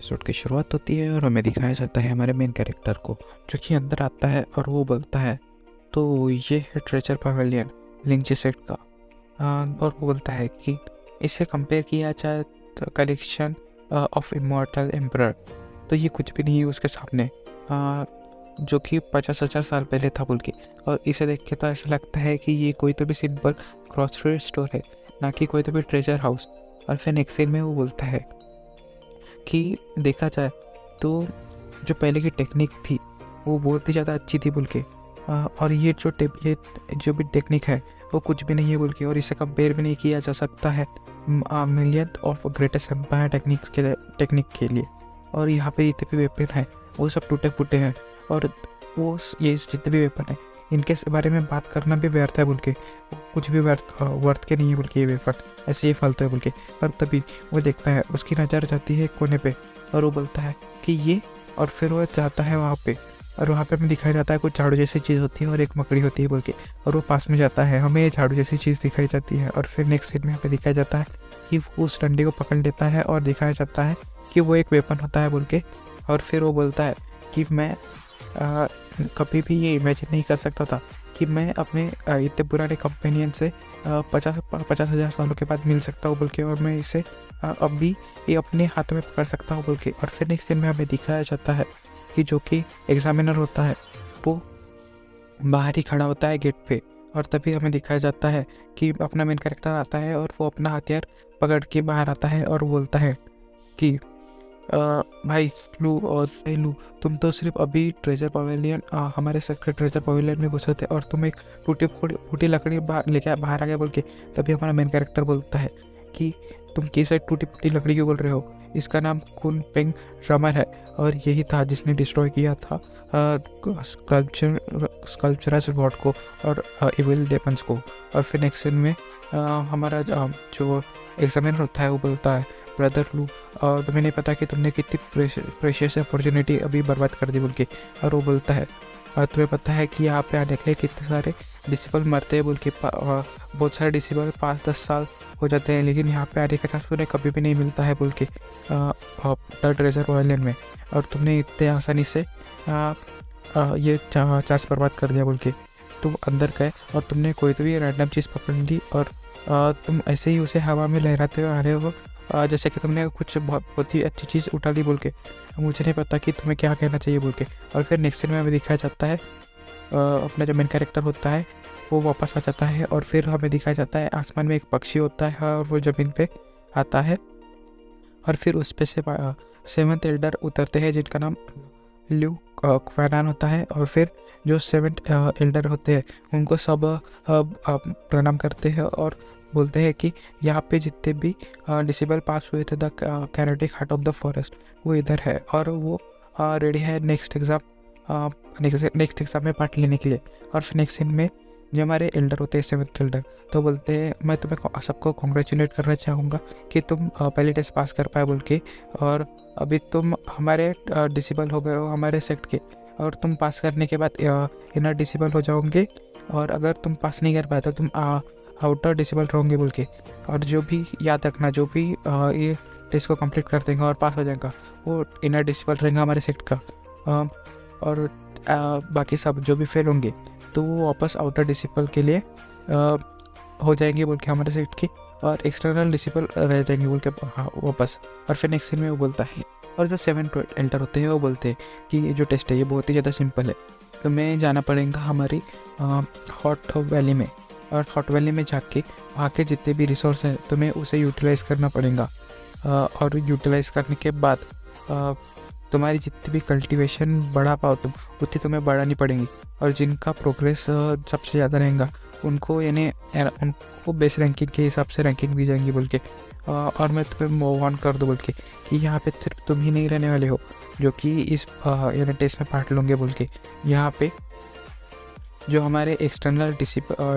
Episode की शुरुआत होती है और हमें दिखाया जाता है हमारे मेन कैरेक्टर को, जो कि अंदर आता है और वो बोलता है तो ये है ट्रेजर पवेलियन लिंची सेट का। और वो बोलता है कि इसे कंपेयर किया जाए तो कलेक्शन ऑफ इमॉर्टल एम्परर, तो ये कुछ भी नहीं है उसके सामने, जो कि 50,000 साल पहले था बोल के। और इसे देख के तो ऐसा लगता है कि ये कोई तो भी सिंपल ग्रॉसरी स्टोर है, ना कि कोई तो भी ट्रेजर हाउस। और फिर नेक्स्ट सीन में वो बोलता है कि देखा जाए तो जो पहले की टेक्निक थी वो बहुत ही ज़्यादा अच्छी थी बोल के, और ये जो भी टेक्निक है वो कुछ भी नहीं है बोल के, और इसे कंपेयर भी नहीं किया जा सकता है million of greatest empire technique के लिए। और यहाँ पे जितने भी वेपन हैं वो सब टूटे फूटे हैं, और वो ये जितने भी वेपन हैं इनके बारे में बात करना भी व्यर्थ है बोल के, कुछ भी वर्थ के नहीं है बोल के, ये वेपन ऐसे ही फालतू है बोल के। और तभी वो देखता है, उसकी नज़र जाती है कोने पे और वो बोलता है कि ये, और फिर वो जाता है वहाँ पे, और वहाँ पे हमें दिखाया जाता है कुछ झाड़ू जैसी चीज़ होती है और एक मकड़ी होती है बोल के, और वो पास में जाता है, हमें ये झाड़ू जैसी चीज़ दिखाई जाती है। और फिर नेक्स्ट सीन में हमें दिखाया जाता है कि वो उस डंडे को पकड़ लेता है और दिखाया जाता है कि वो एक वेपन होता है बोल के। और फिर वो बोलता है कि मैं कभी भी ये इमेजिन नहीं कर सकता था कि मैं अपने इतने पुराने कंपेनियन से 50,000 सालों के बाद मिल सकता हूँ बोल के, और मैं इसे अब भी ये अपने हाथों में पकड़ सकता हूँ बोल के। और फिर नेक्स्ट सीन में हमें दिखाया जाता है कि जो कि एग्जामिनर होता है वो बाहर ही खड़ा होता है गेट पे, और तभी हमें दिखाया जाता है कि अपना मेन कैरेक्टर आता है और वो अपना हथियार पकड़ के बाहर आता है और बोलता है कि भाई लू और लू, तुम तो सिर्फ अभी ट्रेजर पवेलियन हमारे सेक्रेट ट्रेजर पवेलियन में घुसे थे और तुम एक टूटी लकड़ी लेके बाहर आ गए बोल के। तभी हमारा मेन कैरेक्टर बोलता है कि तुम कैसे टूटी फूटी लकड़ी क्यों बोल रहे हो, इसका नाम कुन पेंग ड्रमर है, और यही था जिसने डिस्ट्रॉय किया था स्कल्पचरस वॉर्ड को और इविल डेमन्स को। और फिर नेक्स्ट सीन में हमारा जो एग्जामिनर होता है वो बोलता है ब्रदर लू, और तुम्हें नहीं पता कि तुमने कितनी प्रेशियस अपॉर्चुनिटी अभी बर्बाद कर दी बोल के। और वो बोलता है और तुम्हें पता है कि यहाँ पे आने के लिए कितने सारे डिसिबल मरते हैं बोल के, बहुत सारे डिसिबल 5-10 साल हो जाते हैं, लेकिन यहाँ पे आने का चांस तुम्हें कभी भी नहीं मिलता है बोल के द ट्रेजर आइलैंड में, और तुमने इतने आसानी से ये चांस बर्बाद कर दिया बोल के। तुम अंदर गए और तुमने कोई तो भी रैंडम चीज़ पकड़ ली और तुम ऐसे ही उसे हवा में लहराते हुए आ रहे हो, जैसे कि तुमने कुछ बहुत ही अच्छी चीज़ उठा ली बोल के। मुझे नहीं पता कि तुम्हें क्या कहना चाहिए बोल के। और फिर नेक्स्ट सीन में हमें दिखाया जाता है अपना जो मेन कैरेक्टर होता है वो वापस आ जाता है, और फिर हमें दिखाया जाता है आसमान में एक पक्षी होता है और वो ज़मीन पे आता है, और फिर उस पे से 7th एल्डर उतरते हैं जिनका नाम ल्यू क्वारान होता है। और फिर जो 7th एल्डर होते हैं उनको सब प्रणाम करते हैं और बोलते हैं कि यहाँ पे जितने भी डिसेबल पास हुए थे the kinetic heart of the forest वो इधर है, और वो रेडी है नेक्स्ट एग्ज़ाम में पार्ट लेने के लिए। और फिर नेक्स्ट सीन में जो हमारे एल्डर होते हैं 7th एल्डर तो बोलते हैं मैं तुम्हें सबको कॉन्ग्रेचुलेट करना चाहूँगा कि तुम पहले टेस्ट पास कर पाए बोल के, और अभी तुम हमारे डिसेबल हो गए हो हमारे सेक्ट के, और तुम पास करने के बाद इनर डिसेबल हो जाओगे, और अगर तुम पास नहीं कर पाए तो तुम आउटर डिसेबल रहोगे बोल के। और जो भी याद रखना, जो भी ये टेस्ट को कंप्लीट कर देगा और पास हो जाएगा वो इनर डिसेबल रहेगा हमारे सेक्ट का, और बाकी सब जो भी फेल होंगे तो वो वापस आउटर डिसेबल के लिए हो जाएंगे बोल के हमारे सेक्ट की, और एक्सटर्नल डिसेबल रह जाएंगे बोल के वापस। और फिर नेक्स्ट सीन में वो बोलता है, और जो 7th एल्डर होते हैं वो बोलते हैं कि ये जो टेस्ट है ये बहुत ही ज़्यादा सिंपल है, तुम्हें जाना पड़ेगा हमारी हॉट वैली में, और हॉट वैली में जाके वहाँ के जितने भी रिसोर्स हैं तुम्हें उसे यूटिलाइज़ करना पड़ेगा, और यूटिलाइज़ करने के बाद तुम्हारी जितनी भी कल्टीवेशन बढ़ा पाओ तुम उतनी तुम्हें बढ़ानी पड़ेगी, और जिनका प्रोग्रेस सबसे ज़्यादा रहेगा उनको उनको बेस रैंकिंग के हिसाब से रैंकिंग दी जाएंगी बोल के। और मैं तुम्हें मूव ऑन कर दूँ बोल के कि यहाँ पे सिर्फ तुम ही नहीं रहने वाले हो जो कि इस टेस्ट में पार्ट लोगे बोल के। यहाँ पे जो हमारे एक्सटर्नल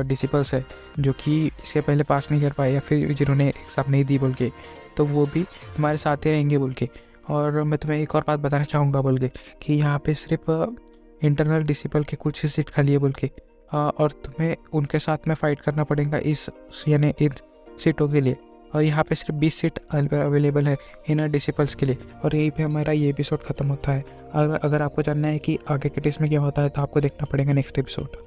डिसिपल्स है जो कि इसके पहले पास नहीं कर पाए या फिर जिन्होंने एग्ज़ाम नहीं दी बोल के, तो वो भी तुम्हारे साथ ही रहेंगे बोल के। और मैं तुम्हें एक और बात बताना चाहूँगा बोल के कि यहाँ पे सिर्फ इंटरनल डिसिपल के कुछ ही सीट खाली है बोल के, और तुम्हें उनके साथ में फ़ाइट करना पड़ेगा इस इन सीटों के लिए। और यहाँ पे सिर्फ 20 सीट अवेलेबल है इनर डिसिपल्स के लिए। और यहीं पे हमारा ये एपिसोड खत्म होता है। अगर आपको जानना है कि आगे के टेस्ट में क्या होता है तो आपको देखना पड़ेगा नेक्स्ट एपिसोड।